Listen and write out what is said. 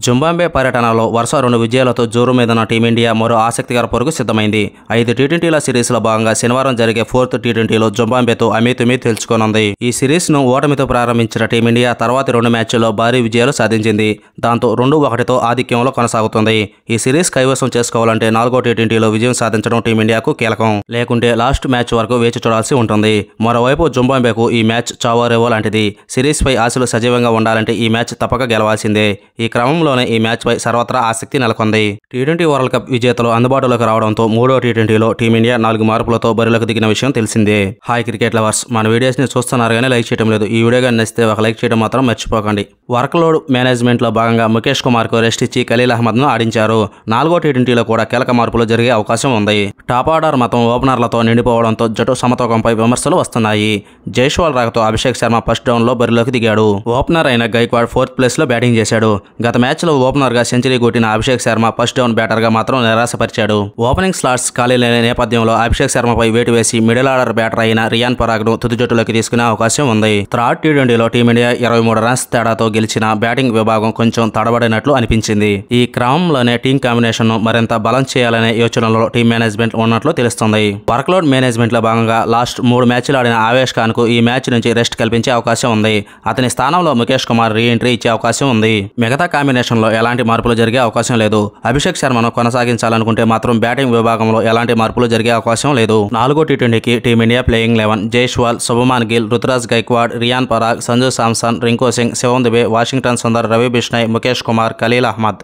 Zimbabwe పర్యటనలో వరుస 2 విజయాలతో జోరు మీదున్న టీమిండియా మరో ఆసక్తికర పరుగు సిద్ధమైంది. 5 టీ20ల సిరీస్లో భాగంగా శనివారం జరిగే 4th టీ20లో జింబాబ్వేతో అమీతుమీ తేల్చుకోనుంది. ఈ సిరీస్ను ఓటమితో ప్రారంభించిన టీమిండియా తర్వాతి 2 మ్యాచ్ల్లో భారీ విజయాలు సాధించింది. దాంతో 2-1తో ఆధిక్యంలో కొనసాగుతుంది. ఈ సిరీస్ కైవసం చేసుకోవాలంటే 4వ టీ20లో విజయం సాధించడం టీమిండియాకు కీలకం. లేకుంటే లాస్ట్ మ్యాచ్ వరకు వేచి చూడాల్సి ఉంటుంది. మరోవైపు జింబాబ్వేకు ఈ మ్యాచ్ చావోరేవో లాంటిది. సిరీస్పై ఆశలు సజీవంగా ఉండాలంటే ఈ మ్యాచ్ తప్పక గెలవాల్సిందే. ఈ క్రమంలోనే ఈ మ్యాచ్పై సర్వత్రా ఆసక్తి నెలకొంది. టీ20 వరల్డ్ కప్ విజేతలు అందుబాటులోకి రావడంతో 3వ టీ20లో టీమిండియా 4 మార్పులతో బరిలోకి దిగిన విషయం తెలిసిందే. హాయ్ క్రికెట్ లవర్స్, మన వీడియోస్ని చూస్తున్నారు కానీ లైక్ చేయడం లేదు. ఈ వీడియో కానీ నచ్చితే ఒక లైక్ చేయడం మాత్రం మర్చిపోకండి. వర్క్లోడ్ మేనేజ్మెంట్లో భాగంగా ముఖేష్ కుమార్కు రెస్ట్ ఇచ్చి ఖలీల్ అహ్మద్ను ఆడించారు. 4వ టీ20లో కూడా కీలక మార్పులు జరిగే అవకాశం ఉంది. టాప్ ఆర్డర్ మొత్తం ఓపెనర్లతో నిండిపోవడంతో జట్టు సమతూకంపై విమర్శలు వస్తున్నాయి. జైస్వాల్ రాకతో అభిషేక్ శర్మ ఫస్ట్ డౌన్లో బరిలోకి దిగాడు. ఓపెనర్ అయిన గైక్వాడ్ 4th ప్లేస్లో బ్యాటింగ్ చేశాడు. గత మ్యాచ్లో ఓపెనర్గా సెంచరీ కొట్టిన అభిషేక్ శర్మ ఫస్ట్ డౌన్ బ్యాటర్గా మాత్రం నిరాశపరిచాడు. ఓపెనింగ్ స్లాట్స్ ఖాళీ లేని నేపథ్యంలో అభిషేక్ శర్మపై వేటు వేసి మిడిల్ ఆర్డర్ బ్యాటర్ అయిన రియాన్ పరాగ్ను తుది జట్టులోకి తీసుకునే అవకాశం ఉంది. థర్డ్ టీ20లో టీమిండియా 23 రన్స్ తేడాతో గెలిచిన బ్యాటింగ్ విభాగం కొంచెం తడబడినట్లు అనిపించింది. ఈ క్రమంలోనే టీం కాంబినేషన్ను మరింత బలం చేయాలనే యోచనలో టీం మేనేజ్మెంట్ ఉన్నట్లు తెలుస్తోంది. వర్క్లోడ్ మేనేజ్మెంట్లో భాగంగా లాస్ట్ 3 మ్యాచ్లు ఆడిన ఆవేష్ ఖాన్కు ఈ మ్యాచ్ నుంచి రెస్ట్ కల్పించే అవకాశం ఉంది. అతని స్థానంలో ముఖేష్ కుమార్ రీ ఎంట్రీ ఇచ్చే అవకాశం ఉంది. మిగతా కాంబినేషన్లో ఎలాంటి మార్పులు జరిగే అవకాశం లేదు. అభిషేక్ శర్మను కొనసాగించాలనుకుంటే మాత్రం బ్యాటింగ్ విభాగంలో ఎలాంటి మార్పులు జరిగే అవకాశం లేదు. 4వ టీ20కి టీమిండియా ప్లేయింగ్ 11 జైస్వాల్, శుభమాన్ గిల్, రుతురాజ్ గైక్వాడ్, రియాన్ పరాగ్, సంజు శాంసన్, రింకు సింగ్, శివం దుబే, వాషింగ్టన్ సుందర్, రవి బిష్ణయ్, ముఖేష్ కుమార్, ఖలీల్ అహ్మద్.